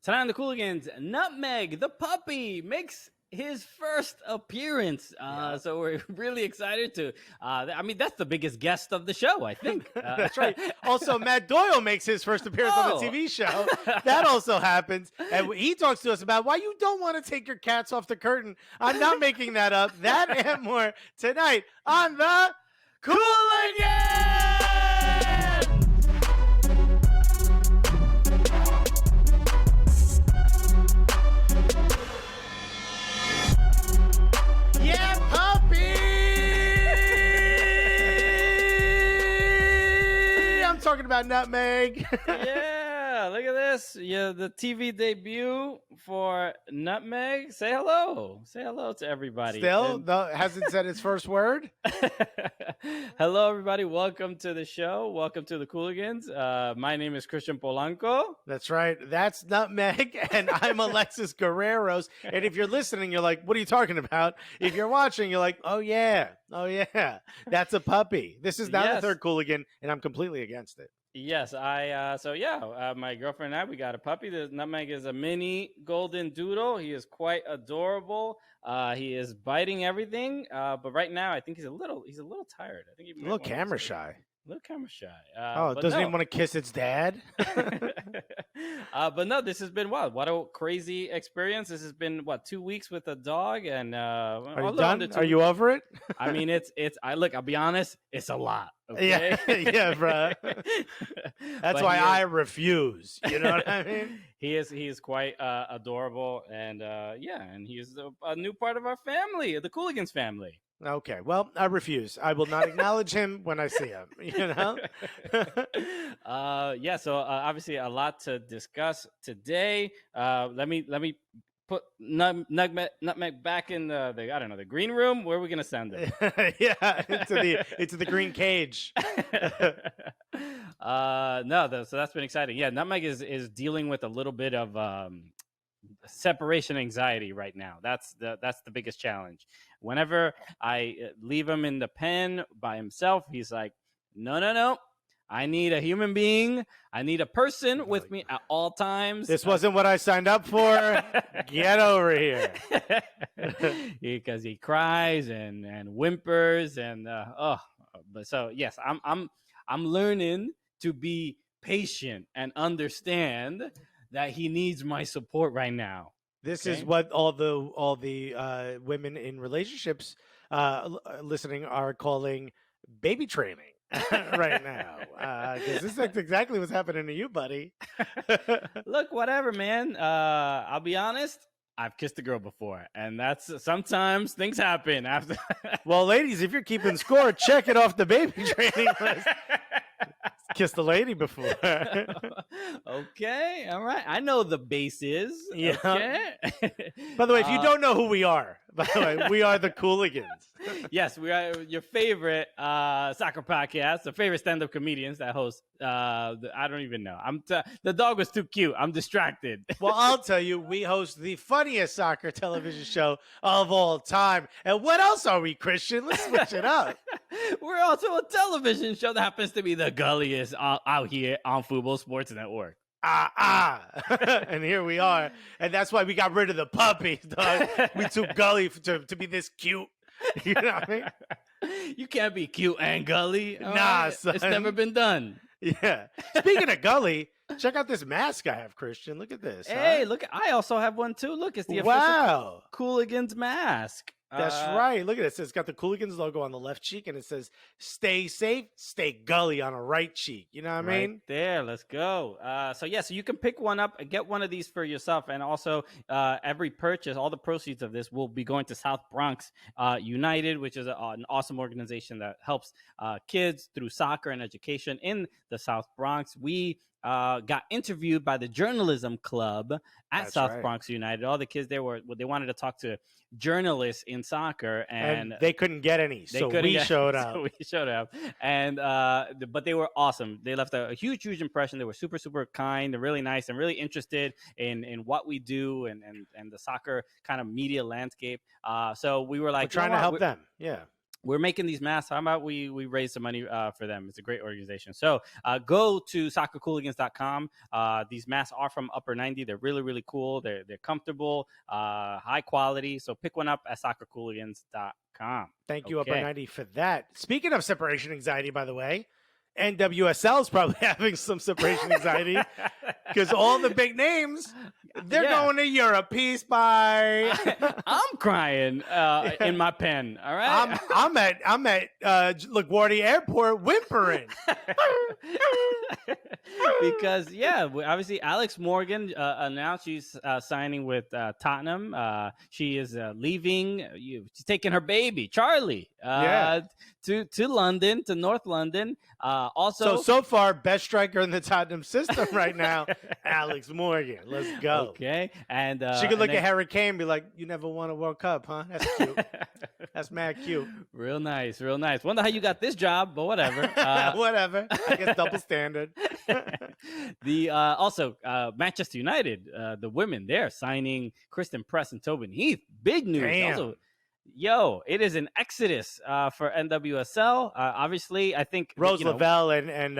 Tonight on the Cooligans, Nutmeg, the puppy, makes his first appearance. So we're really excited to. That's the biggest guest of the show, I think. That's right. Also, Matt Doyle makes his first appearance on the TV show. That also happens. And he talks to us about why you don't want to take your cats off the curtain. I'm not making that up. That and more tonight on the Cooligans! Yeah, puppy! I'm talking about Nutmeg. Yeah, look at this. Yeah, the TV debut for Nutmeg. Say hello. Say hello to everybody. Still, hasn't said his first word. Hello, everybody. Welcome to the show. Welcome to the Cooligans. My name is Christian Polanco. That's right. That's Nutmeg, and I'm Alexis Guerreros. And if you're listening, you're like, what are you talking about? If you're watching, you're like, oh, yeah. That's a puppy. This is not the third Cooligan, and I'm completely against it. Yes, my girlfriend and I, we got a puppy. The Nutmeg is a mini golden doodle. He is quite adorable. He is biting everything, but right now I think he's a little tired. I think he's a little camera shy. A little camera shy. Doesn't even want to kiss its dad? But no, this has been wild. What a crazy experience. This has been, 2 weeks with a dog? And are you done? Are you over it? I mean, I'll be honest, it's a lot. Okay? Yeah, bro. That's why I refuse. You know what I mean? He is quite adorable, and and he's a new part of our family, the Cooligans family. Okay, well, I refuse. I will not acknowledge him when I see him, you know? So obviously a lot to discuss today. Let me put Nutmeg back in the green room. Where are we going to send him? into the green cage. So that's been exciting. Yeah, Nutmeg is dealing with a little bit of separation anxiety right now. That's the biggest challenge. Whenever I leave him in the pen by himself, he's like, no, I need a human being. I need a person with me at all times. This wasn't what I signed up for. Get over here. Because he cries and whimpers and but so yes, I'm learning to be patient and understand that he needs my support right now. This is what all the women in relationships listening are calling baby training right now. Because this is exactly what's happening to you, buddy. Look, whatever, man. I'll be honest. I've kissed a girl before, and that's sometimes things happen after. Well, ladies, if you're keeping score, check it off the baby training list. Kissed a lady before. Okay, all right. I know the bases. Yeah. Okay. By the way, if you don't know who we are, by the way, we are the Cooligans. Yes, we are your favorite soccer podcast, the favorite stand-up comedians that host. I don't even know. The dog was too cute. I'm distracted. Well, I'll tell you, we host the funniest soccer television show of all time. And what else are we, Christian? Let's switch it up. We're also a television show that happens to be the gulliest out here on Fubo Sports Network. And here we are. And that's why we got rid of the puppies, dog. We too gully to be this cute. You know what I mean? You can't be cute and gully. Nah, son. It's never been done. Yeah. Speaking of gully, check out this mask I have, Christian. Look at this. Hey, look, I also have one too. Look, it's the official Cooligans mask. That's right. Look at this. It's got the Cooligans logo on the left cheek, and it says, stay safe, stay gully on the right cheek. You know what I mean? Right there. Let's go. So you can pick one up and get one of these for yourself. And also, every purchase, all the proceeds of this will be going to South Bronx United, which is an awesome organization that helps kids through soccer and education in the South Bronx. We got interviewed by the journalism club at South Bronx United. All the kids there they wanted to talk to journalists in soccer, and they couldn't get any, so we showed up. So we showed up, and but they were awesome. They left a huge impression. They were super, super kind and really nice and really interested in what we do and the soccer kind of media landscape. So we were like, we're trying to help them. Yeah. we're making these masks. How about we raise some money for them? It's a great organization. So go to soccercooligans.com. These masks are from Upper 90. They're really, really cool. They're comfortable, high quality. So pick one up at soccercooligans.com. Thank you, Upper 90, for that. Speaking of separation anxiety, by the way, NWSL is probably having some separation anxiety because all the big names, they're going to Europe. Peace, bye. I'm crying in my pen. All right, I'm at LaGuardia Airport whimpering because obviously Alex Morgan announced she's signing with Tottenham. She is leaving. She's taking her baby Charlie to London, to North London. Also, so far, best striker in the Tottenham system right now, Alex Morgan. Let's go. Okay, and she could look at Harry Kane and be like, "You never won a World Cup, huh? That's cute. That's mad cute. Real nice, real nice. Wonder how you got this job, but whatever. Whatever. I guess double standard." Also Manchester United, the women, they're signing Kristen Press and Tobin Heath. Big news. Also, it is an exodus for NWSL. Obviously, I think Rose Lavelle and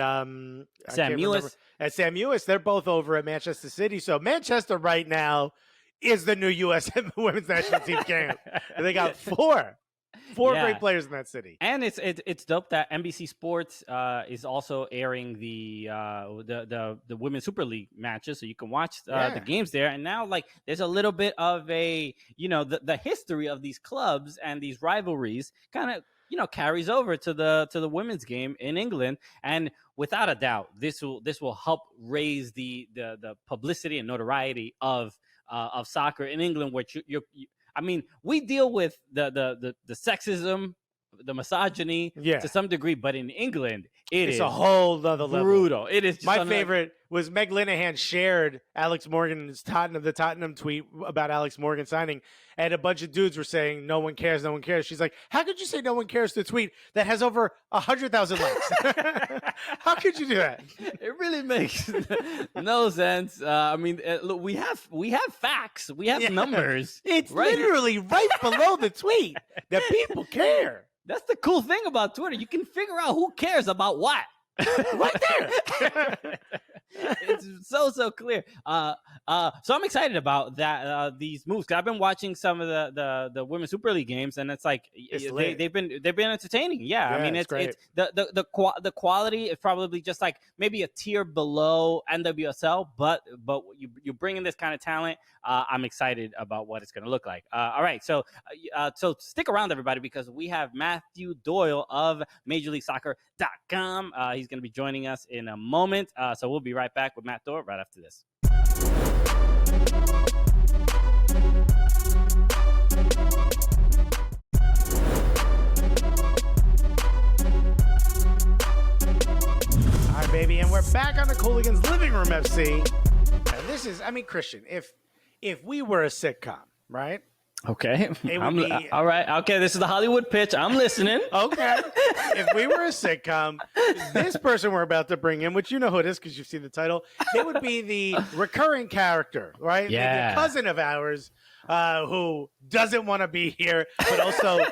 Sam Mewis. And Sam Mewis, they're both over at Manchester City. So Manchester right now is the new U.S. women's national team camp. And they got four great players in that city. And it's dope that NBC Sports is also airing the Women's Super League matches, so you can watch the games there. And now, there's a little bit of a, the history of these clubs and these rivalries kind of, carries over to the women's game in England. And without a doubt, this will help raise the publicity and notoriety of soccer in England, which I mean, we deal with the sexism, the misogyny to some degree, but in England, it's a whole other level. Brutal. It is just my favorite was Meg Linehan shared Alex Morgan's Tottenham tweet about Alex Morgan signing, and a bunch of dudes were saying, "No one cares, no one cares." She's like, "How could you say no one cares to a tweet that has over 100,000 likes? How could you do that?" It really makes no sense. I mean, look, we have facts, we have numbers. It's literally right below the tweet that people care. That's the cool thing about Twitter. You can figure out who cares about what. Right there. It's so clear. So I'm excited about that. These moves. 'Cause I've been watching some of the Women's Super League games, and it's like they've been entertaining. Yeah, I mean it's the quality is probably just like maybe a tier below NWSL, but you bring in this kind of talent. I'm excited about what it's going to look like. All right, so stick around, everybody, because we have Matthew Doyle of MajorLeagueSoccer.com. He's going to be joining us in a moment. So we'll be right back with Matt Doyle right after this. All right, baby, and we're back on the Cooligans Living Room FC. And this is, Christian, if we were a sitcom, right? Okay. All right. Okay. This is the Hollywood pitch. I'm listening. Okay. If we were a sitcom, this person we're about to bring in, which you know who it is because you've seen the title, they would be the recurring character, right? Yeah. The cousin of ours who doesn't want to be here, but also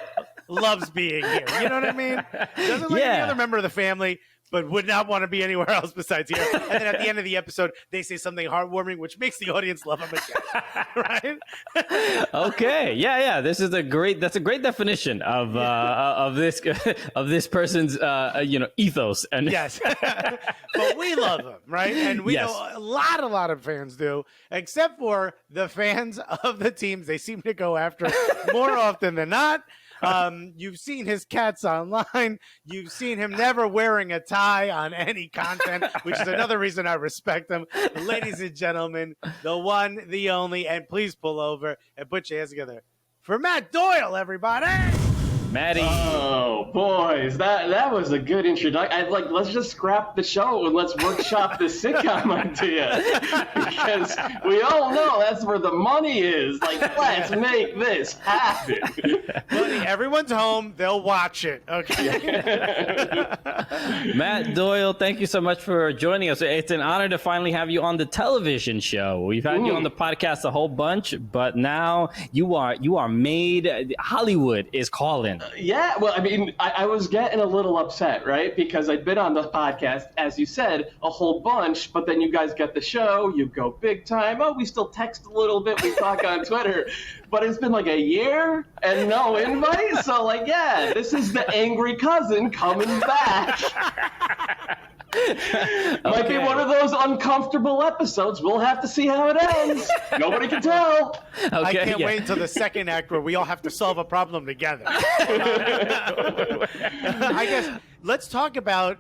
loves being here. You know what I mean? Doesn't like any other member of the family, but would not want to be anywhere else besides here. And then at the end of the episode, they say something heartwarming, which makes the audience love them again. Right? Okay. Yeah. That's a great definition of this person's ethos. And yes, but we love them, right? And we know a lot of fans do, except for the fans of the teams they seem to go after more often than not. You've seen his cats online. You've seen him never wearing a tie on any content, which is another reason I respect him. Ladies and gentlemen, the one, the only, and please pull over and put your hands together for Matt Doyle, everybody. Matty. Oh, boys, that was a good introduction. Let's just scrap the show and let's workshop this sitcom idea, because we all know that's where the money is. Let's make this happen. Buddy, everyone's home. They'll watch it. Okay. Matt Doyle, thank you so much for joining us. It's an honor to finally have you on the television show. We've had you on the podcast a whole bunch, but now you are made. Hollywood is calling. Yeah, well, I mean, I was getting a little upset, right? Because I'd been on the podcast, as you said, a whole bunch, but then you guys get the show, you go big time. Oh, we still text a little bit, we talk on Twitter, but it's been like a year and no invite. So, like, yeah, this is the angry cousin coming back. Might be one of those uncomfortable episodes. We'll have to see how it ends. Nobody can tell. Okay, I can't wait until the second act where we all have to solve a problem together. I guess let's talk about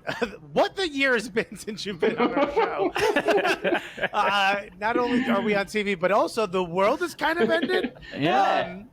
what the year has been since you've been on our show. Not only are we on TV, but also the world has kind of ended. Yeah.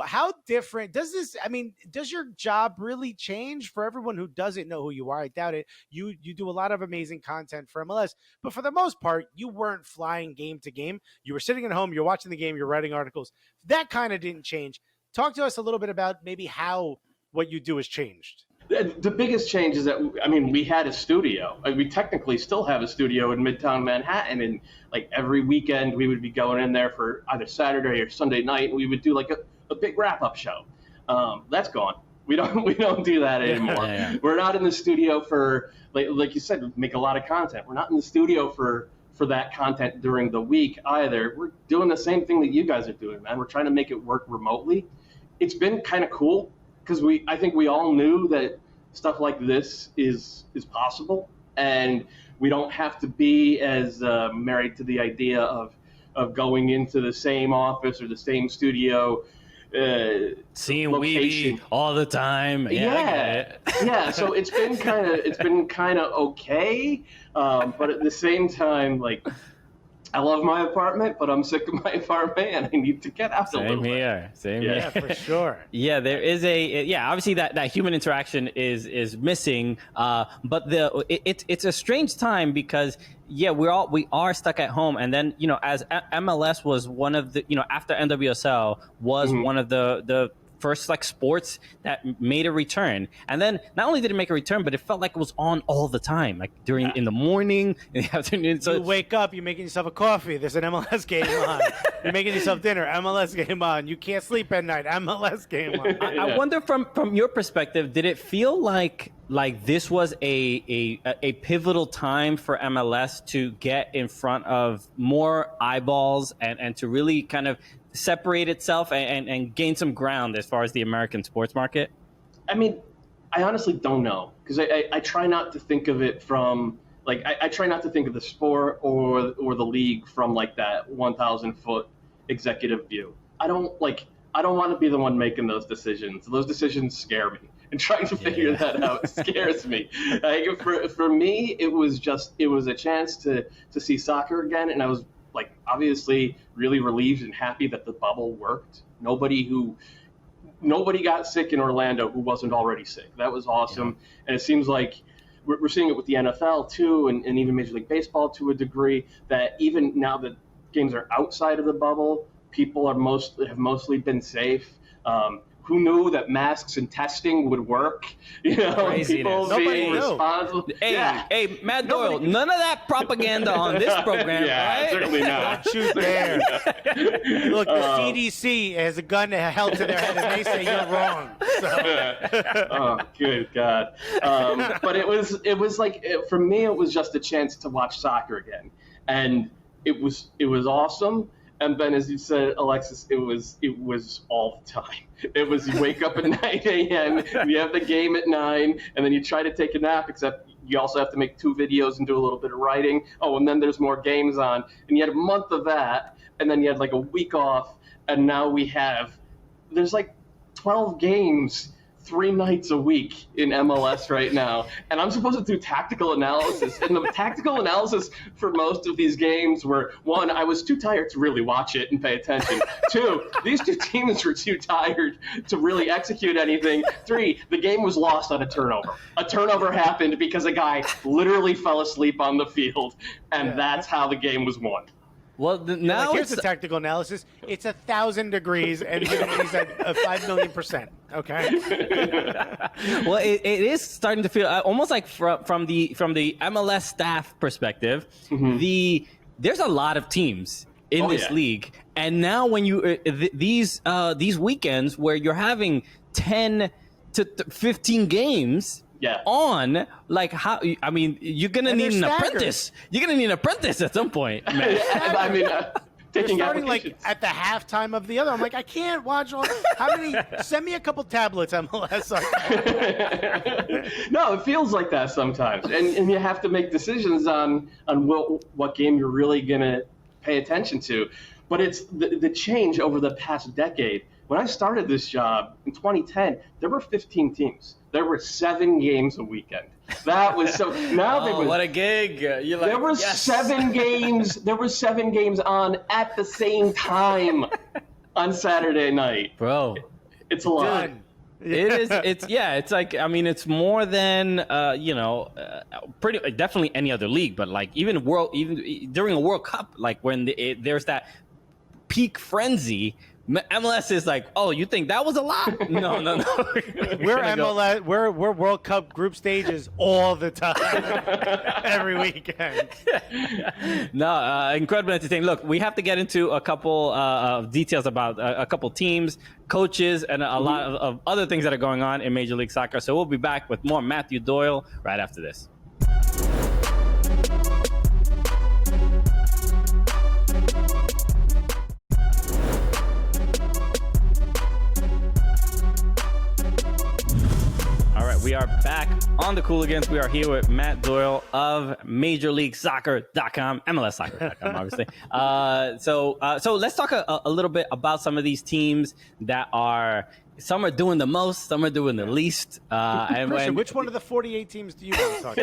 How different does this? I mean, does your job really change for everyone who doesn't know who you are? I doubt it. You do a lot of amazing content for MLS, but for the most part, you weren't flying game to game. You were sitting at home, you're watching the game, you're writing articles. That kind of didn't change. Talk to us a little bit about maybe how what you do has changed. The biggest change is that, I mean, we had a studio. We technically still have a studio in Midtown Manhattan, and like every weekend we would be going in there for either Saturday or Sunday night, and we would do like a big wrap-up show. That's gone. We don't do that anymore. Yeah. We're not in the studio for, like you said, make a lot of content. We're not in the studio for that content during the week either. We're doing the same thing that you guys are doing, man. We're trying to make it work remotely. It's been kind of cool because I think we all knew that stuff like this is possible, and we don't have to be as married to the idea of going into the same office or the same studio. Seeing location. Weeby all the time. Yeah. So it's been kind of okay, but at the same time, like, I love my apartment, but I'm sick of my apartment and I need to get out a little bit. Same here. Yeah, for sure. Yeah, there is obviously that human interaction is missing, but it's a strange time because we are stuck at home, and then as MLS was one of the after NWSL was one of the first like sports that made a return, and then not only did it make a return, but it felt like it was on all the time, like in the morning, in the afternoon. So you wake up, you're making yourself a coffee, there's an MLS game on. You're making yourself dinner, MLS game on. You can't sleep at night, MLS game on. I wonder from your perspective, did it feel like this was a pivotal time for MLS to get in front of more eyeballs and to really kind of separate itself and gain some ground as far as the American sports market? I mean, I honestly don't know, because I try not to think of it from like I try not to think of the sport or the league from like that 1,000-foot executive view. I don't want to be the one making those decisions. Those decisions scare me, and trying to figure that out scares me. Like, for me, it was a chance to see soccer again, and I was like obviously really relieved and happy that the bubble worked. Nobody got sick in Orlando who wasn't already sick. That was awesome. Yeah. And it seems like we're seeing it with the NFL too, and even Major League Baseball to a degree, that even now that games are outside of the bubble, people have mostly been safe. Who knew that masks and testing would work? People being responsible. Hey, Matt Doyle, none of that propaganda on this program, right? Certainly not. Don't you dare. Look, the CDC has a gun held to their head, and they say you're wrong. So. Oh, good God. But it was like, for me, it was just a chance to watch soccer again, and it was awesome. And then, as you said, Alexis, it was all the time. It was you wake up at 9 a.m., you have the game at 9, and then you try to take a nap, except you also have to make 2 videos and do a little bit of writing. Oh, and then there's more games on. And you had a month of that, and then you had like a week off, and now there's like 12 games 3 nights a week in MLS right now, and I'm supposed to do tactical analysis, and the tactical analysis for most of these games were, 1, I was too tired to really watch it and pay attention. 2, these 2 teams were too tired to really execute anything. 3, the game was lost on a turnover. A turnover happened because a guy literally fell asleep on the field, and that's how the game was won. Well, now here's the tactical analysis. It's 1,000 degrees, and he's at 5 million%. Okay. Well, it is starting to feel almost like from the MLS staff perspective, there's a lot of teams in this league, and now when you these weekends where you're having 10 to 15 games on, like, how, I mean, you're gonna need an apprentice. You're gonna need an apprentice at some point, man. I mean, They're taking starting like at the halftime of the other. I'm like, I can't watch all. How many? Send me a couple tablets, MLS. No, it feels like that sometimes, and you have to make decisions on what game you're really gonna pay attention to. But it's the change over the past decade. When I started this job in 2010, there were 15 teams. There were 7 games a weekend. That was so. Now what a gig! You're like, there were 7 games. There were 7 games on at the same time on Saturday night. Bro, it's a lot. It is. It's like, I mean, it's more than pretty definitely any other league, but like even during a World Cup, like when there's that peak frenzy. MLS is like, oh, you think that was a lot? No. We're MLS. We're World Cup group stages all the time, every weekend. No, incredibly entertaining. Look, we have to get into a couple of details about a couple teams, coaches, and a lot of other things that are going on in Major League Soccer. So we'll be back with more Matthew Doyle right after this. We are back on the Cooligans. We are here with Matt Doyle of MajorLeagueSoccer.com, MLSsoccer.com, obviously. So let's talk a little bit about some of these teams that are. Some are doing the most, some are doing the least. Christian, which one of the 48 teams do you want to talk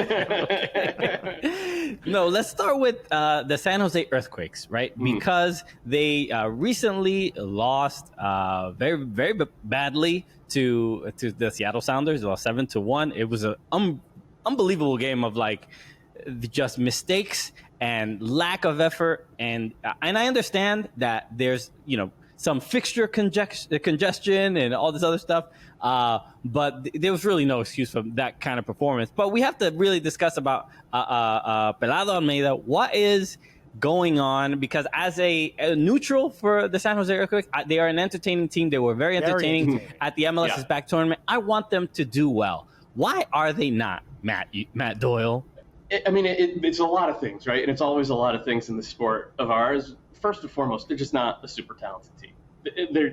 about? No, let's start with the San Jose Earthquakes, right? Because they recently lost very, very badly to the Seattle Sounders, well, 7-1. It was an unbelievable game of like just mistakes and lack of effort, and I understand that there's some fixture congestion and all this other stuff, but there was really no excuse for that kind of performance. But we have to really discuss about Pelado Almeida. What is going on? Because as a neutral for the San Jose Earthquakes, they are an entertaining team. They were very entertaining at the MLS's back tournament. I want them to do well. Why are they not, Matt Doyle? It's a lot of things, right? And it's always a lot of things in the sport of ours. First and foremost, they're just not a super talented team.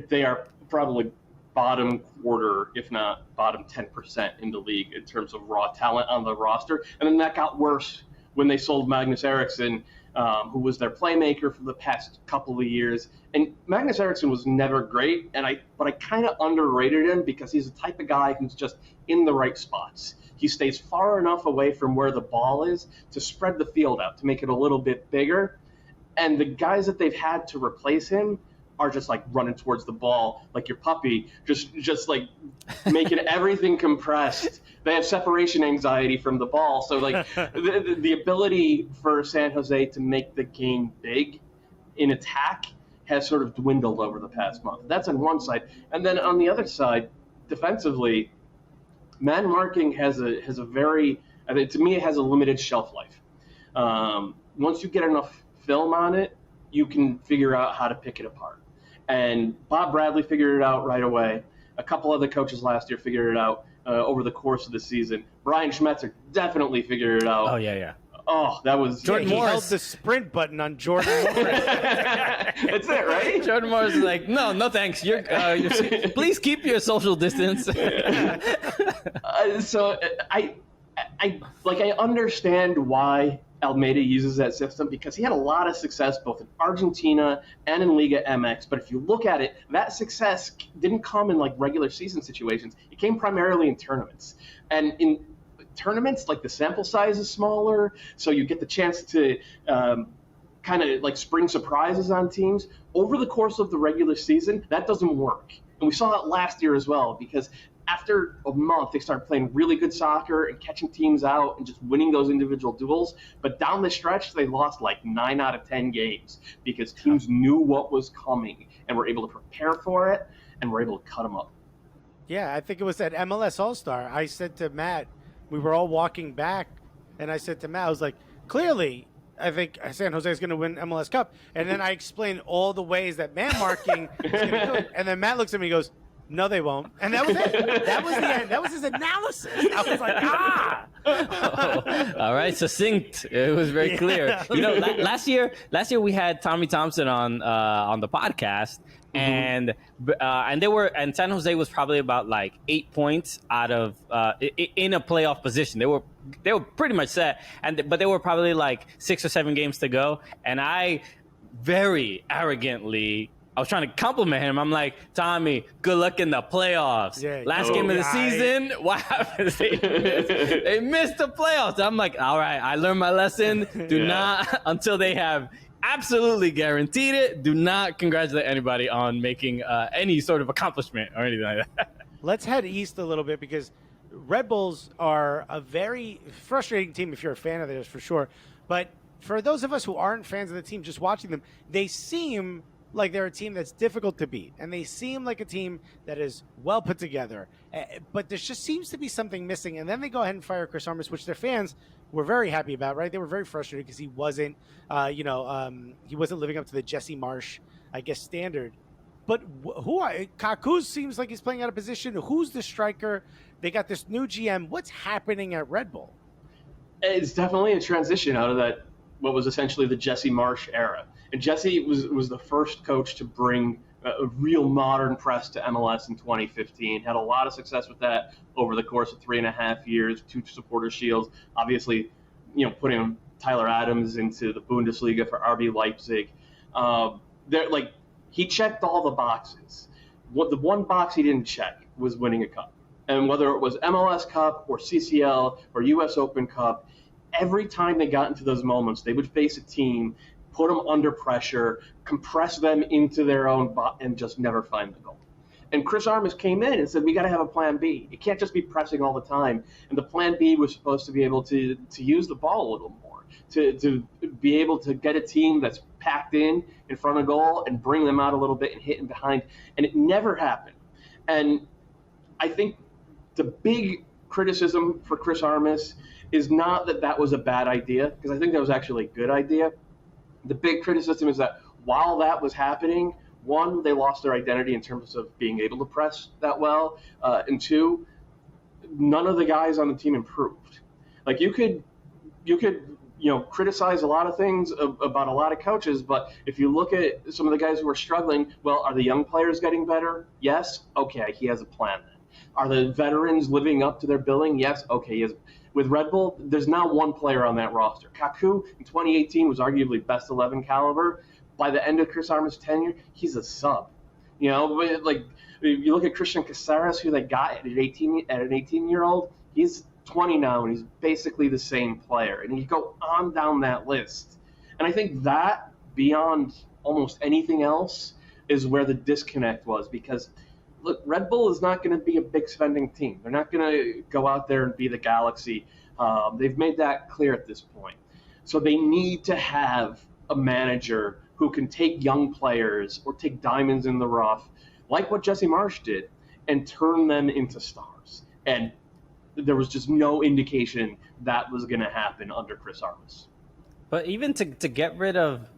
They are probably bottom quarter, if not bottom 10% in the league in terms of raw talent on the roster. And then that got worse when they sold Magnus Eriksson, who was their playmaker for the past couple of years. And Magnus Eriksson was never great, but I kind of underrated him because he's the type of guy who's just in the right spots. He stays far enough away from where the ball is to spread the field out, to make it a little bit bigger. And the guys that they've had to replace him are just like running towards the ball like your puppy, just like making everything compressed. They have separation anxiety from the ball. So like the ability for San Jose to make the game big in attack has sort of dwindled over the past month. That's on one side. And then on the other side, defensively, man marking has a very, to me, it has a limited shelf life. Once you get enough film on it, you can figure out how to pick it apart. And Bob Bradley figured it out right away. A couple other coaches last year figured it out over the course of the season. Brian Schmetzer definitely figured it out. Oh, yeah. Oh, that was Jordan Morris. He held the sprint button on Jordan Morris. That's it, right? Jordan Morris is like, no thanks. Please keep your social distance. So I understand why Almeida uses that system, because he had a lot of success both in Argentina and in Liga MX. But if you look at it, that success didn't come in like regular season situations. It came primarily in tournaments. And in tournaments, like the sample size is smaller, so you get the chance to kind of like spring surprises on teams. Over the course of the regular season, that doesn't work. And we saw it last year as well, because after a month, they started playing really good soccer and catching teams out and just winning those individual duels. But down the stretch, they lost like 9 out of 10 games because teams knew what was coming and were able to prepare for it and were able to cut them up. Yeah, I think it was at MLS All-Star. I said to Matt, we were all walking back, and I said to Matt, I was like, clearly, I think San Jose is going to win MLS Cup. And then I explained all the ways that man marking is going to do it. And then Matt looks at me and goes, No, they won't. And that was it. That was the end. That was his analysis. I was like, All right, succinct. It was very clear. You know, last year we had Tommy Thompson on the podcast, and San Jose was probably about like 8 points out of in a playoff position. They were pretty much set, but they were probably like 6 or 7 games to go, and I very arrogantly, I was trying to compliment him. I'm like, Tommy, good luck in the playoffs. Yeah. Last game of the season, what happened? They missed the playoffs. I'm like, all right, I learned my lesson. Do not, until they have absolutely guaranteed it, do not congratulate anybody on making any sort of accomplishment or anything like that. Let's head east a little bit, because Red Bulls are a very frustrating team if you're a fan of theirs, for sure. But for those of us who aren't fans of the team, just watching them, they seem like they're a team that's difficult to beat, and they seem like a team that is well put together. But there just seems to be something missing, and then they go ahead and fire Chris Armas, which their fans were very happy about, right? They were very frustrated because he wasn't, he wasn't living up to the Jesse Marsh, I guess, standard. But Kaku seems like he's playing out of position. Who's the striker? They got this new GM. What's happening at Red Bull? It's definitely a transition out of that, what was essentially the Jesse Marsh era. And Jesse was the first coach to bring a real modern press to MLS in 2015. Had a lot of success with that over the course of 3.5 years, 2 supporter shields. Obviously, putting Tyler Adams into the Bundesliga for RB Leipzig. He checked all the boxes. The one box he didn't check was winning a cup. And whether it was MLS Cup or CCL or US Open Cup, every time they got into those moments, they would face a team, put them under pressure, compress them into their own and just never find the goal. And Chris Armas came in and said, we got to have a plan B. It can't just be pressing all the time. And the plan B was supposed to be able to use the ball a little more, to be able to get a team that's packed in front of goal and bring them out a little bit and hit in behind. And it never happened. And I think the big criticism for Chris Armas is not that was a bad idea, because I think that was actually a good idea. The big criticism is that while that was happening, one, they lost their identity in terms of being able to press that well, and two, none of the guys on the team improved. Like you could criticize a lot of things about a lot of coaches, but if you look at some of the guys who are struggling, well, are the young players getting better? Yes. Okay, he has a plan then. Are the veterans living up to their billing? Yes. Okay, he has. With Red Bull, there's not one player on that roster. Kaku in 2018 was arguably best 11 caliber. By the end of Chris Armas' tenure, he's a sub. Like you look at Christian Caceres, who they got at an 18-year-old, he's 20 now, and he's basically the same player. And you go on down that list. And I think that, beyond almost anything else, is where the disconnect was, because look, Red Bull is not going to be a big spending team. They're not going to go out there and be the Galaxy. They've made that clear at this point. So they need to have a manager who can take young players or take diamonds in the rough, like what Jesse Marsh did, and turn them into stars. And there was just no indication that was going to happen under Chris Armas. But even to get rid of,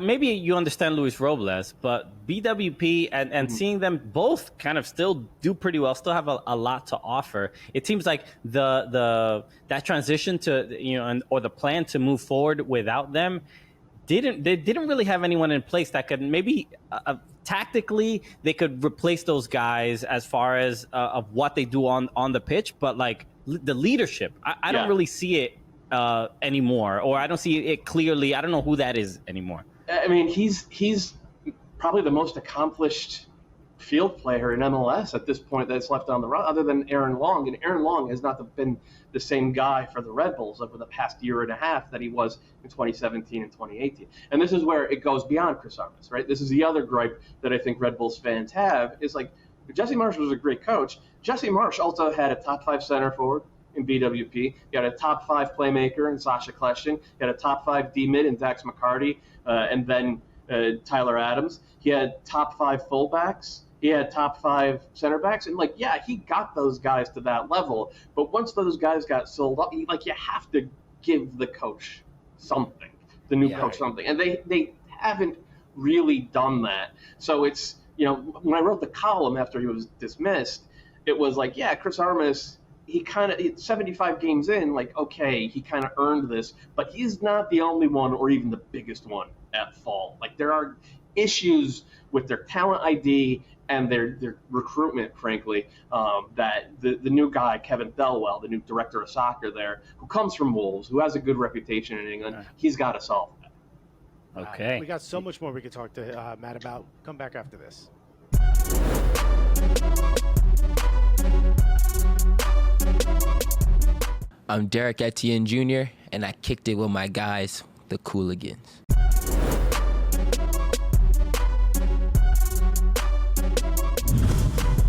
maybe you understand Luis Robles, but BWP and seeing them both kind of still do pretty well, still have a lot to offer. It seems like that transition to or the plan to move forward without them didn't really have anyone in place that could maybe tactically they could replace those guys as far as of what they do on the pitch, but like the leadership, I don't really see it anymore, or I don't see it clearly. I don't know who that is anymore. I mean, he's probably the most accomplished field player in MLS at this point that's left on the run, other than Aaron Long. And Aaron Long has not been the same guy for the Red Bulls over the past year and a half that he was in 2017 and 2018. And this is where it goes beyond Chris Armas, right? This is the other gripe that I think Red Bulls fans have, is like, Jesse Marsh was a great coach. Jesse Marsh also had a top 5 center forward in BWP. He had a top 5 playmaker in Sasha Kleshtin. He had a top 5 D-mid in Dax McCarty, and then Tyler Adams. He had top 5 fullbacks. He had top 5 center backs. And, he got those guys to that level. But once those guys got sold up, you have to give the coach something, the new coach something. And they haven't really done that. So it's, when I wrote the column after he was dismissed, it was like, yeah, Chris Armas, he kind of 75 games in, like, okay, he kind of earned this, but he's not the only one or even the biggest one at fault. Like, there are issues with their talent ID and their recruitment, frankly, that the new guy, Kevin Thelwell, the new director of soccer there, who comes from Wolves, who has a good reputation in England, he's got to solve that. Okay. We got so much more we could talk to Matt about. Come back after this. I'm Derek Etienne Jr., and I kicked it with my guys, the Cooligans.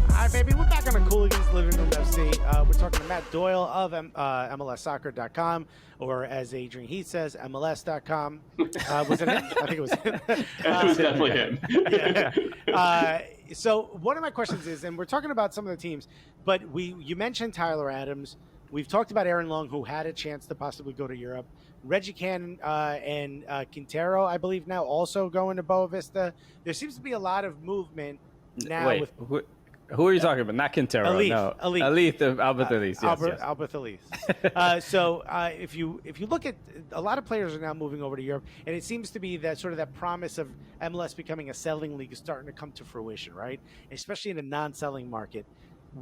All right, baby, we're back on the Cooligans Living Room FC. We're talking to Matt Doyle of MLSsoccer.com, or as Adrian Heath says, MLS.com. Was it him? I think it was him. It was definitely him. Yeah. So one of my questions is, and we're talking about some of the teams, but you mentioned Tyler Adams. We've talked about Aaron Long, who had a chance to possibly go to Europe. Reggie Cannon and Quintero, I believe, now also going to Boa Vista. There seems to be a lot of movement now. Wait, who are you talking about? Not Quintero. Alif, no. Alif. Albert Alif. Yes, Albert Alif. So if you look at, a lot of players are now moving over to Europe, and it seems to be that sort of that promise of MLS becoming a selling league is starting to come to fruition, right? Especially in a non-selling market.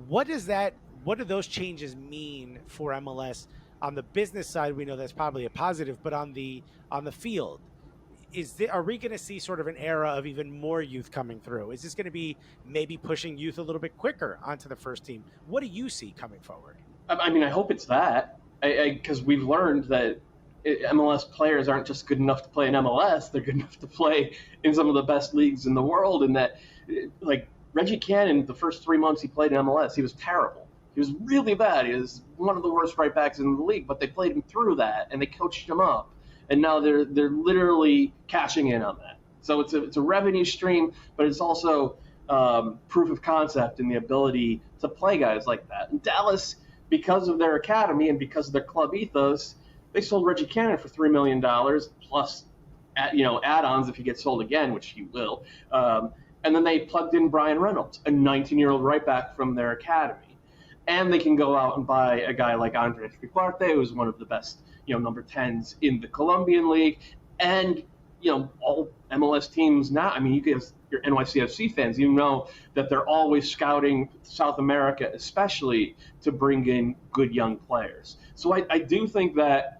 What do those changes mean for MLS? On the business side, we know that's probably a positive, but on the field, are we going to see sort of an era of even more youth coming through? Is this going to be maybe pushing youth a little bit quicker onto the first team? What do you see coming forward? I mean, I hope it's that, because we've learned that MLS players aren't just good enough to play in MLS; they're good enough to play in some of the best leagues in the world. And that, like Reggie Cannon, the first 3 months he played in MLS, he was terrible. He was really bad. He was one of the worst right backs in the league, but they played him through that and they coached him up. And now they're literally cashing in on that. So it's a revenue stream, but it's also proof of concept in the ability to play guys like that. And Dallas, because of their academy and because of their club ethos, they sold Reggie Cannon for $3 million plus, add-ons if he gets sold again, which he will. And then they plugged in Brian Reynolds, a 19-year-old right back from their academy. And they can go out and buy a guy like Andres Riquarte, who's one of the best, number 10s in the Colombian League. And, all MLS teams now, I mean, you guys, your NYCFC fans, you know that they're always scouting South America, especially to bring in good young players. So I do think that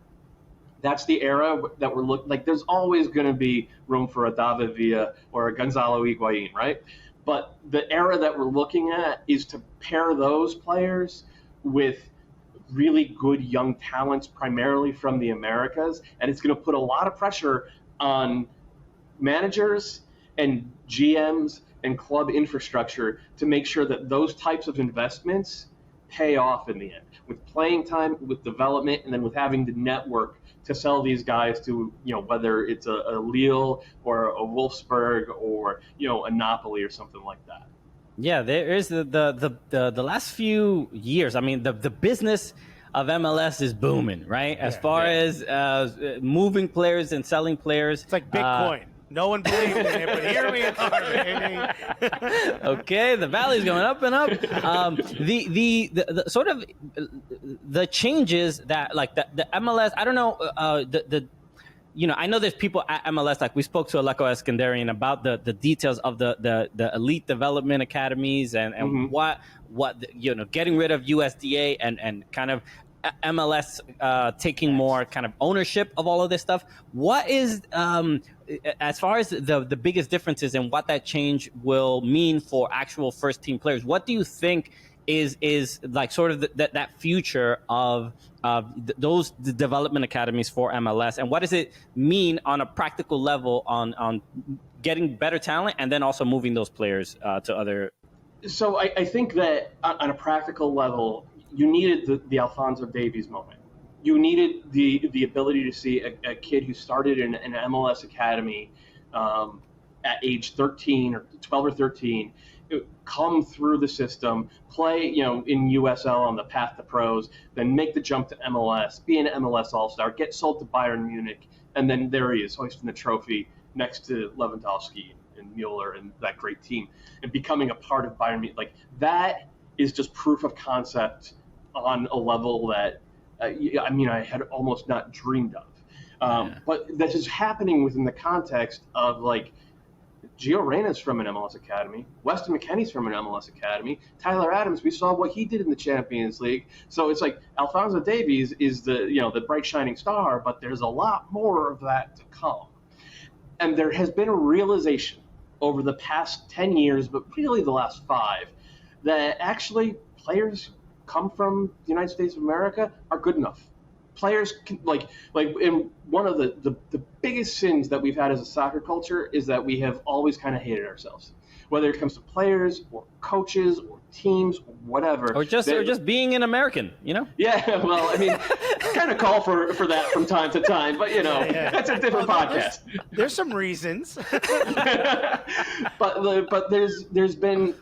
that's the era that we're looking like. There's always going to be room for a David Villa or a Gonzalo Higuain, right? But the era that we're looking at is to pair those players with really good young talents, primarily from the Americas. And it's going to put a lot of pressure on managers and GMs and club infrastructure to make sure that those types of investments pay off in the end, with playing time, with development, and then with having the network to sell these guys to, whether it's a Lille or a Wolfsburg or, a Napoli or something like that. Yeah, there is the last few years. I mean, the business of MLS is booming, right? As far as moving players and selling players. It's like Bitcoin. No one believed in it, but here we are, baby. Okay, the valley's going up and up. The sort of the changes that, like, the MLS, I don't know, I know there's people at MLS, like we spoke to Aleko Eskandarian about the details of the elite development academies and what getting rid of USDA and kind of MLS taking more kind of ownership of all of this stuff. What is, as far as the biggest differences and what that change will mean for actual first team players, what do you think is like sort of that future of those development academies for MLS, and what does it mean on a practical level on getting better talent and then also moving those players to other? So I think that on a practical level, you needed the Alphonso Davies moment. You needed the ability to see a kid who started in an MLS academy at age 13 or 12 or 13, come through the system, play, in USL on the path to pros, then make the jump to MLS, be an MLS All-Star, get sold to Bayern Munich, and then there he is, hoisting the trophy next to Lewandowski and Mueller and that great team, and becoming a part of Bayern Munich, like that is just proof of concept on a level that I had almost not dreamed of. But that is happening within the context of like Gio Reyna's from an MLS academy, Weston McKennie's from an MLS academy, Tyler Adams, we saw what he did in the Champions League. So it's like Alphonso Davies is the bright shining star, but there's a lot more of that to come. And there has been a realization over the past 10 years, but really the last 5, that actually players come from the United States of America are good enough. Players can, like in one of the biggest sins that we've had as a soccer culture is that we have always kind of hated ourselves, whether it comes to players or coaches or teams or whatever, or just being an American, Yeah, well, I mean, kind of call for that from time to time, but that's a different podcast. There's some reasons, but there's been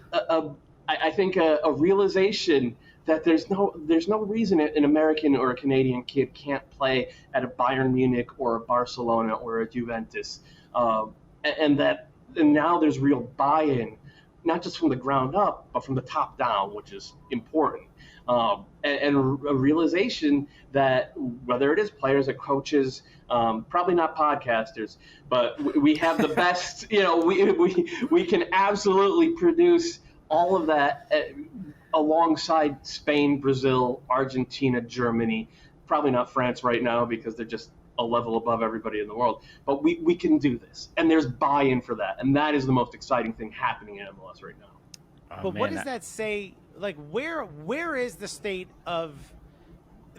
I think a realization that there's no reason an American or a Canadian kid can't play at a Bayern Munich or a Barcelona or a Juventus, and now there's real buy-in, not just from the ground up, but from the top down, which is important, and a realization that whether it is players or coaches, probably not podcasters, but we have the best. We can absolutely produce all of that. Alongside Spain, Brazil, Argentina, Germany, probably not France right now because they're just a level above everybody in the world. But we can do this, and there's buy-in for that, and that is the most exciting thing happening in MLS right now. But what does that say? Like, where is the state of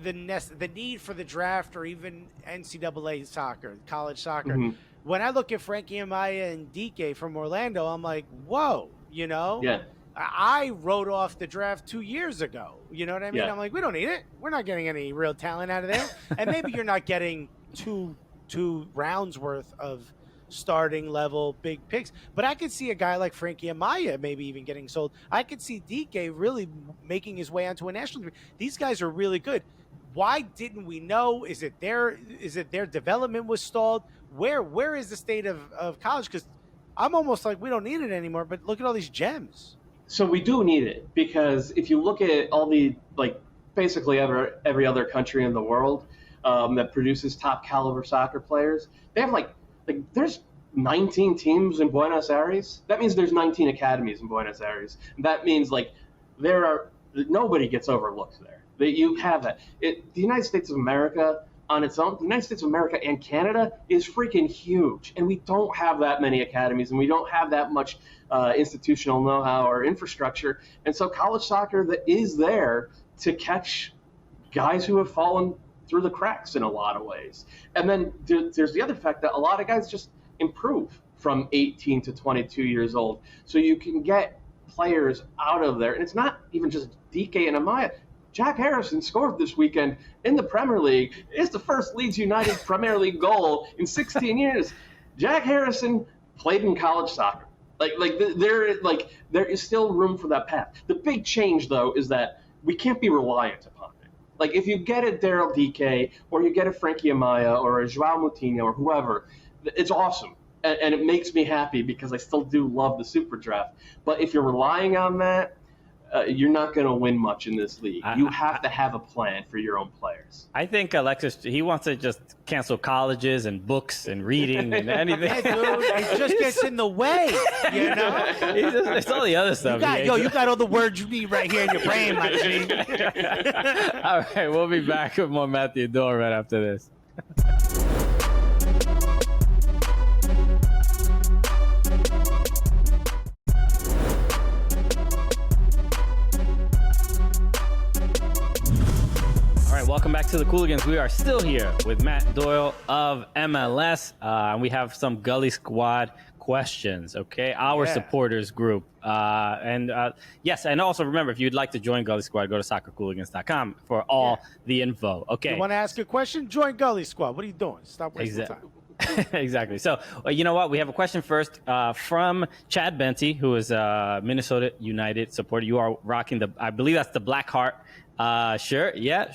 the need for the draft or even NCAA soccer, college soccer? Mm-hmm. When I look at Frankie Amaya and DK from Orlando, I'm like, whoa, Yeah. I wrote off the draft 2 years ago. You know what I mean? Yeah. I'm like, we don't need it. We're not getting any real talent out of there. And maybe you're not getting two rounds worth of starting level big picks. But I could see a guy like Frankie Amaya maybe even getting sold. I could see DK really making his way onto a national team. These guys are really good. Why didn't we know? Is it their development was stalled? Where is the state of college? Because I'm almost like we don't need it anymore. But look at all these gems. So we do need it, because if you look at all the, basically every other country in the world that produces top caliber soccer players, they have there's 19 teams in Buenos Aires. That means there's 19 academies in Buenos Aires. And that means nobody gets overlooked there. That you have that. The United States of America on its own, the United States of America and Canada is freaking huge. And we don't have that many academies, and we don't have that much institutional know-how or infrastructure. And so college soccer that is there to catch guys who have fallen through the cracks in a lot of ways. And then there's the other fact that a lot of guys just improve from 18 to 22 years old. So you can get players out of there. And it's not even just DK and Amaya. Jack Harrison scored this weekend in the Premier League. It's the first Leeds United Premier League goal in 16 years. Jack Harrison played in college soccer. There is still room for that path. The big change, though, is that we can't be reliant upon it. Like, if you get a Daryl DK or you get a Frankie Amaya or a Joao Moutinho or whoever, it's awesome. And it makes me happy because I still do love the super draft. But if you're relying on that, you're not going to win much in this league. You have to have a plan for your own players. I think Alexis, he wants to just cancel colleges and books and reading and anything. Yeah, dude, it just gets in the way, It's all the other stuff. You got all the words you need right here in your brain, my G. All right, we'll be back with more Matthew Doyle right after this. Welcome back to the Cooligans. We are still here with Matt Doyle of MLS. And we have some Gully Squad questions, okay? Our supporters group. Yes, and also remember, if you'd like to join Gully Squad, go to soccercooligans.com for all the info, okay? You want to ask a question? Join Gully Squad. What are you doing? Stop wasting time. Exactly. So, you know what? We have a question first from Chad Benty, who is a Minnesota United supporter. You are rocking I believe that's the Black Heart shirt. Yeah.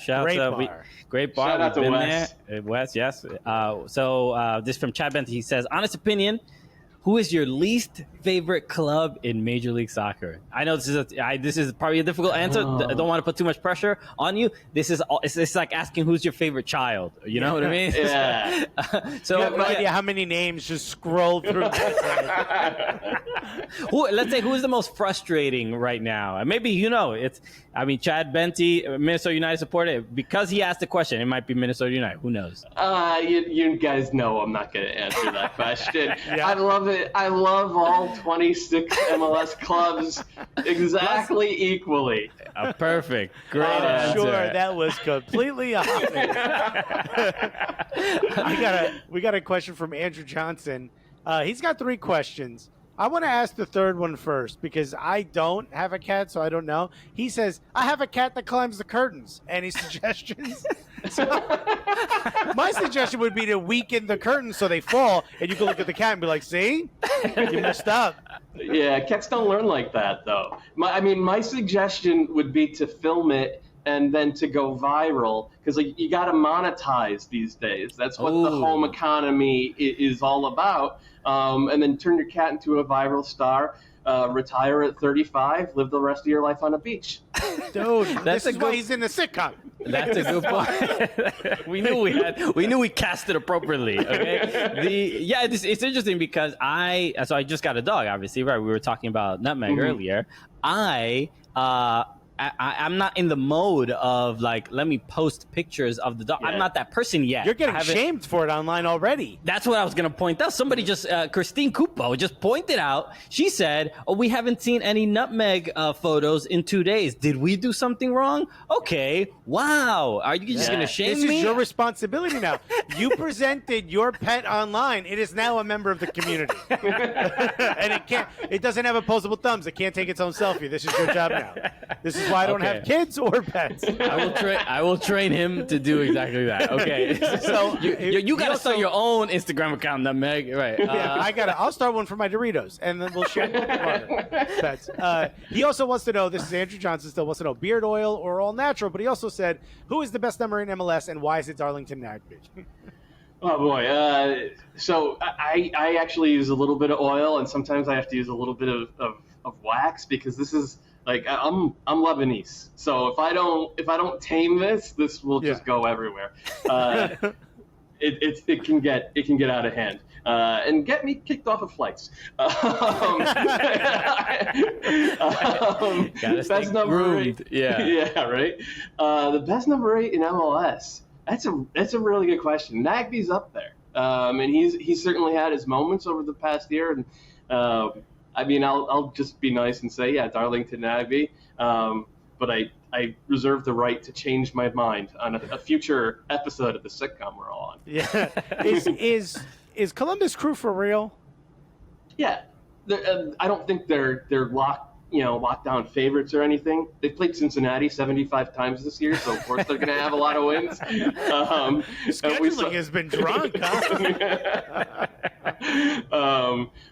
Great bar. Shout out to Wes. Wes, yes. So this from Chad Benton. He says, honest opinion, Who is your least favorite club in Major League Soccer? I know this is probably a difficult answer. I don't want to put too much pressure on you. It's like asking who's your favorite child. You know what I mean? Yeah. So you have no idea how many names just scroll through. Let's say who's the most frustrating right now? Maybe Chad Benty, Minnesota United supporter. Because he asked the question, it might be Minnesota United. Who knows? You guys know I'm not going to answer that question. Yeah. I love it. I love all 26 MLS clubs exactly equally. Perfect. Great answer. Sure, that was completely obvious. We got a question from Andrew Johnson. He's got 3 questions. I want to ask the third one first because I don't have a cat, so I don't know. He says, I have a cat that climbs the curtains. Any suggestions? My suggestion would be to weaken the curtains so they fall, and you can look at the cat and be like, see? You messed up. Yeah, cats don't learn like that, though. My suggestion would be to film it and then to go viral, because you got to monetize these days. That's what the home economy is all about. And then turn your cat into a viral star, retire at 35, live the rest of your life on a beach. Dude, this is why he's in the sitcom. That's a good point. we knew we cast it appropriately. Okay. It's interesting because I just got a dog, obviously, right? We were talking about Nutmeg earlier. I'm not in the mode of like, let me post pictures of the dog. Yeah. I'm not that person yet. You're getting shamed for it online already. That's what I was going to point out. Somebody Christine Cupo just pointed out. She said, we haven't seen any Nutmeg photos in 2 days. Did we do something wrong? Okay. Wow. Are you just going to shame me? This is your responsibility now. You presented your pet online. It is now a member of the community. And it doesn't have opposable thumbs. It can't take its own selfie. This is your job now. This is why I don't have kids or pets. I will train him to do exactly that. Okay. So you got to start your own Instagram account, Nutmeg. Right. Yeah, I'll start one for my Doritos, and then we'll share pets. He also wants to know, this is Andrew Johnson still wants to know, beard oil or all natural, but he also said, who is the best number in MLS and why is it Darlington Nagby? Oh boy. So I actually use a little bit of oil, and sometimes I have to use a little bit of wax, because this is, like, I'm Lebanese, so if I don't tame this will just go everywhere. It can get out of hand and get me kicked off of flights. Best number 8. Yeah, right. The best number 8 in MLS. That's a really good question. Nagby's up there, and he's certainly had his moments over the past year, and I'll just be nice and say, yeah, Darlington Nagby. But I reserve the right to change my mind on a future episode of the sitcom we're all on. Yeah. Is Columbus Crew for real? Yeah. I don't think they're lockdown favorites or anything. They've played Cincinnati 75 times this year, so of course they're going to have a lot of wins. Scheduling has been drunk, huh?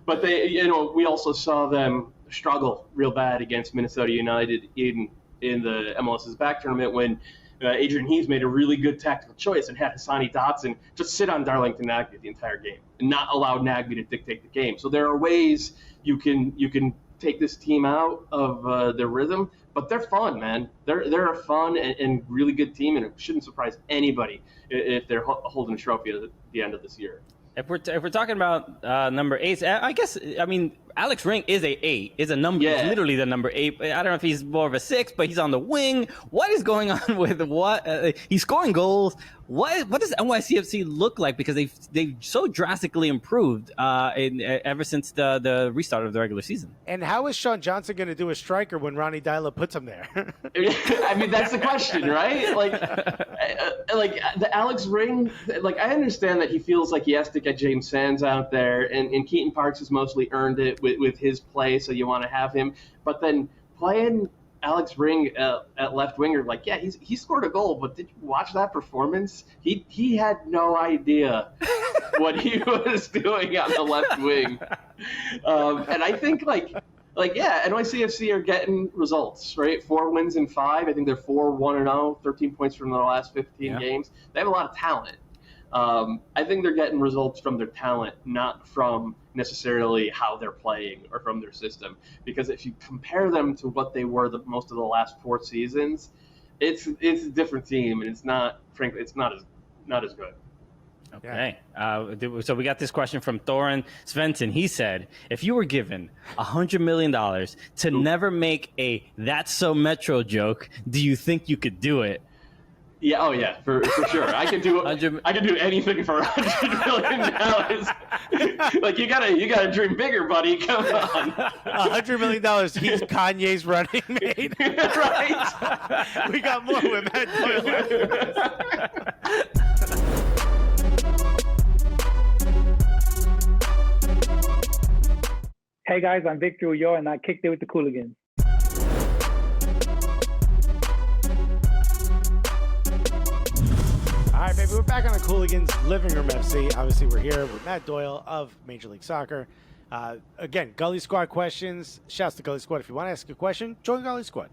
But we also saw them struggle real bad against Minnesota United in the MLS's back tournament when Adrian Heath made a really good tactical choice and had Hassani Dotson just sit on Darlington Nagby the entire game and not allow Nagby to dictate the game. So there are ways you can take this team out of their rhythm, but they're fun, man. They're a fun and really good team, and it shouldn't surprise anybody if they're holding a trophy at the end of this year. If we're talking about number 8, I guess Alex Ring is a number. Yeah. He's literally the number 8. I don't know if he's more of a 6, but he's on the wing. What is going on with what? He's scoring goals. What does NYCFC look like? Because they've so drastically improved ever since the restart of the regular season. And how is Sean Johnson going to do a striker when Ronnie Dyla puts him there? That's the question, right? Like the Alex Ring. Like, I understand that he feels like he has to get James Sands out there, and Keaton Parks has mostly earned it with his play, so you want to have him. But then playing Alex Ring at left winger, like, yeah, he scored a goal, but did you watch that performance? He had no idea what he was doing on the left wing. And I think NYCFC are getting results, right? 4 wins in 5. I think they're 4-1-0, 13 points from their last 15 games. They have a lot of talent. I think they're getting results from their talent, not from necessarily how they're playing or from their system. Because if you compare them to what they were most of the last 4 seasons, it's a different team, and it's not as good. Okay. So we got this question from Thorin Svensson. He said, if you were given $100 million to never make a "that's so Metro" joke, do you think you could do it? Yeah. Oh yeah. For sure. I could do anything for $100 million. Like you gotta dream bigger, buddy. Come on. $100 million. He's Kanye's running mate. Right. We got more with Matt Doyle. Hey guys, I'm Victor Ulloa, and I kicked it with the Cooligans. All right, baby, we're back on the Cooligans Living Room FC. Obviously, we're here with Matt Doyle of Major League Soccer. Again, Gully Squad questions. Shouts to Gully Squad. If you want to ask a question, join Gully Squad.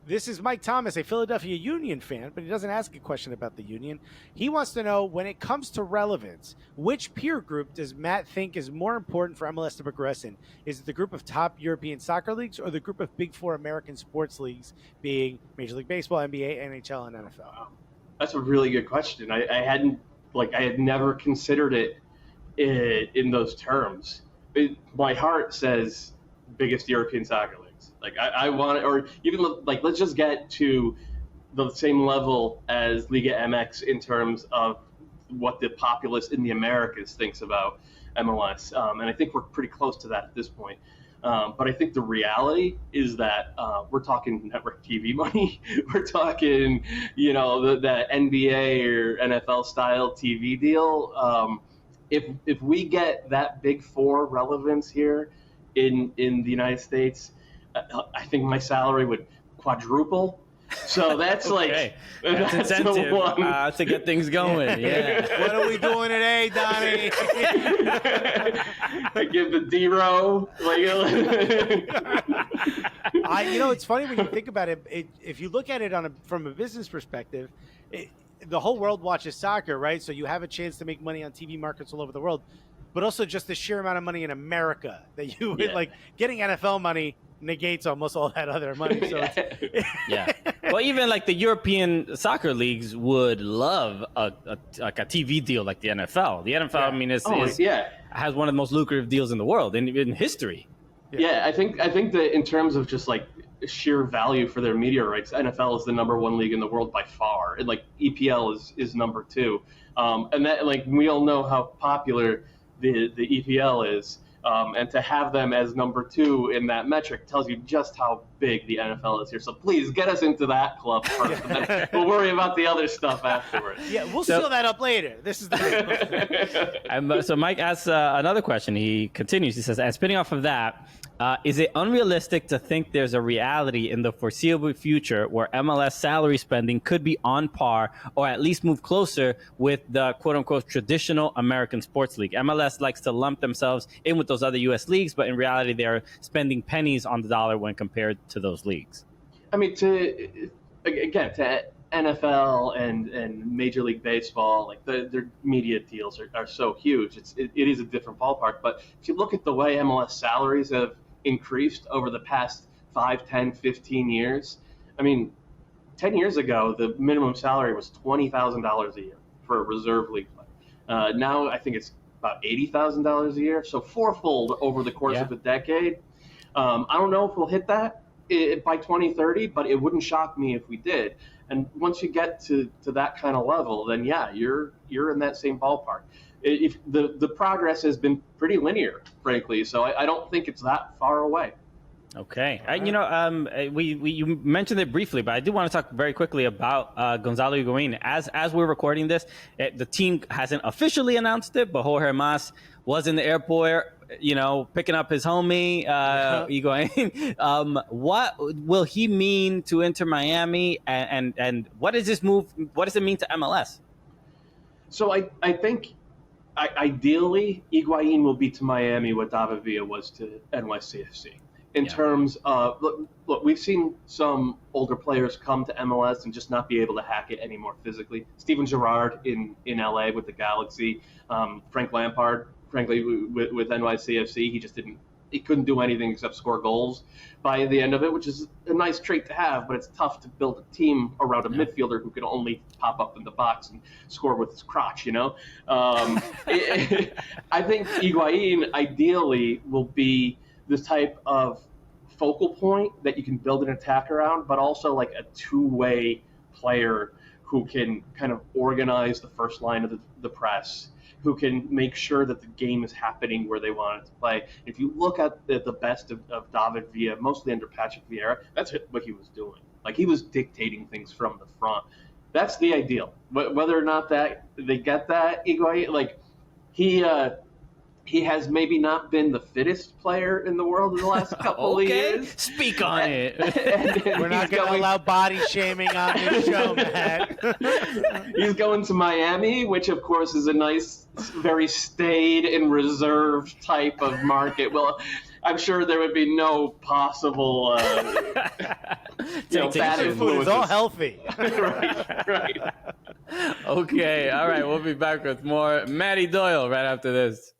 This is Mike Thomas, a Philadelphia Union fan, but he doesn't ask a question about the Union. He wants to know, when it comes to relevance, which peer group does Matt think is more important for MLS to progress in? Is it the group of top European soccer leagues or the group of Big Four American sports leagues, being Major League Baseball, NBA, NHL, and NFL? That's a really good question. I had never considered it in those terms. My heart says biggest European soccer leagues. Like I want it, or even like let's just get to the same level as Liga MX in terms of what the populace in the Americas thinks about MLS, and I think we're pretty close to that at this point. But I think the reality is that we're talking network TV money. We're talking, the NBA or NFL style TV deal. If we get that Big Four relevance here in the United States, I think my salary would quadruple. So that's okay. That's incentive to get things going. Yeah. What are we doing today, Donnie? I give the D-row. It's funny when you think about it. If you look at it from a business perspective, the whole world watches soccer, right? So you have a chance to make money on TV markets all over the world, but also just the sheer amount of money in America that you would like getting NFL money negates almost all that other money. So yeah. Well, even like the European soccer leagues would love a TV deal like the NFL. The NFL, has one of the most lucrative deals in the world in history. Yeah, I think that in terms of just like sheer value for their media rights, NFL is the #1 league in the world by far, and like EPL is number 2, and that, like, we all know how popular the EPL is. And to have them as number 2 in that metric tells you just how big the NFL is here. So please get us into that club first, and then we'll worry about the other stuff afterwards. Yeah, we'll seal that up later. This is the So Mike asks another question. He continues. He says, and spinning off of that, is it unrealistic to think there's a reality in the foreseeable future where MLS salary spending could be on par or at least move closer with the quote-unquote traditional American sports league? MLS likes to lump themselves in with those other U.S. leagues, but in reality, they're spending pennies on the dollar when compared to those leagues. I mean, to NFL and Major League Baseball, like their media deals are so huge. It is a different ballpark. But if you look at the way MLS salaries have increased over the past 5, 10, 15 years, I mean, 10 years ago, the minimum salary was $20,000 a year for a reserve league player. Now I think it's about $80,000 a year, so fourfold over the course of a decade. I don't know if we'll hit that by 2030, but it wouldn't shock me if we did. And once you get to that kind of level, then you're in that same ballpark. If the progress has been pretty linear, frankly, so I don't think it's that far away. Okay. You mentioned it briefly, but I do want to talk very quickly about Gonzalo Higuain. As we're recording this, the team hasn't officially announced it, but Jorge Mas was in the airport, picking up his homie, Higuain. What will he mean to Inter Miami, and what does this move? What does it mean to MLS? So I think ideally Higuain will be to Miami what David Villa was to NYCFC. in terms of look, we've seen some older players come to MLS and just not be able to hack it anymore physically. Steven Gerrard in LA with the Galaxy, Frank Lampard, frankly with NYCFC, he couldn't do anything except score goals by the end of it, which is a nice trait to have, but it's tough to build a team around a midfielder who can only pop up in the box and score with his crotch, you know? I think Higuain ideally will be this type of focal point that you can build an attack around, but also like a two-way player who can kind of organize the first line of the press, who can make sure that the game is happening where they want it to play. If you look at the best of David Villa, mostly under Patrick Vieira, that's what he was doing. Like, he was dictating things from the front. That's the ideal. Whether or not that they get that, Higuain, like, he has maybe not been the fittest player in the world in the last couple of years. Speak on it. We're not going to allow body shaming on this show, Matt. He's going to Miami, which, of course, is a nice, very staid and reserved type of market. Well, I'm sure there would be no possible bad influences. Food is all healthy. right. Okay, all right. We'll be back with more Matty Doyle right after this.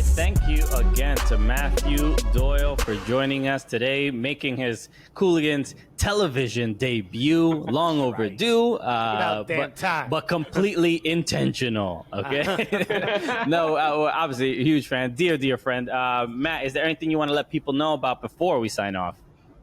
Thank you again to Matthew Doyle for joining us today, making his Cooligans television debut. Long overdue, but completely intentional. Okay. No, obviously a huge fan, dear friend. Matt, is there anything you want to let people know about before we sign off?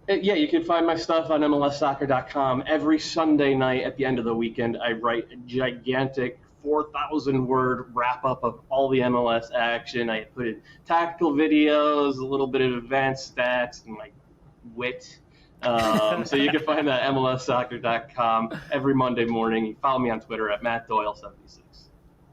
Yeah, you can find my stuff on MLSsoccer.com. Every Sunday night at the end of the weekend, I write a gigantic 4,000-word wrap-up of all the MLS action. I put in tactical videos, a little bit of advanced stats, and like wit. So you can find that at MLSsoccer.com every Monday morning. You follow me on Twitter at MattDoyle76.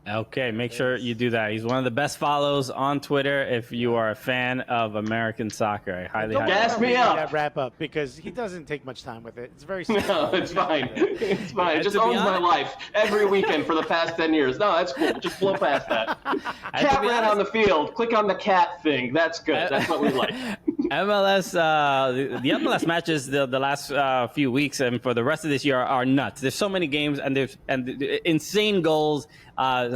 Okay, make sure you do that. He's one of the best follows on Twitter if you are a fan of American soccer. I highly gas me up. That wrap up because he doesn't take much time with it. It's very simple. No, it's fine. It's fine. It just owns my life every weekend for the past 10 years. No, that's cool. Just blow past that. Cat ran on the field. Click on the cat thing. That's good. That's what we like. MLS, the MLS matches the last few weeks and for the rest of this year are nuts. There's so many games and there's insane goals.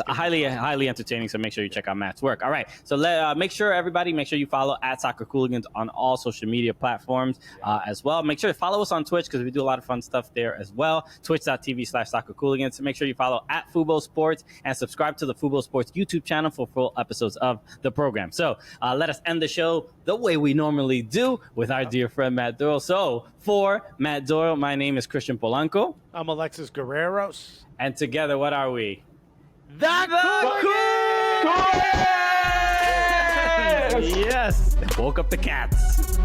Highly entertaining. So make sure you check out Matt's work. All right. So make sure you follow at Soccer Cooligans on all social media platforms as well. Make sure to follow us on Twitch because we do a lot of fun stuff there as well. Twitch.tv/Soccer Cooligans. Make sure you follow at Fubo Sports and subscribe to the Fubo Sports YouTube channel for full episodes of the program. So let us end the show the way we normally do with our dear friend Matt Doyle. So for Matt Doyle, my name is Christian Polanco. I'm Alexis Guerreros. And together, what are we? The Cooligans! Yes! Woke up the cats.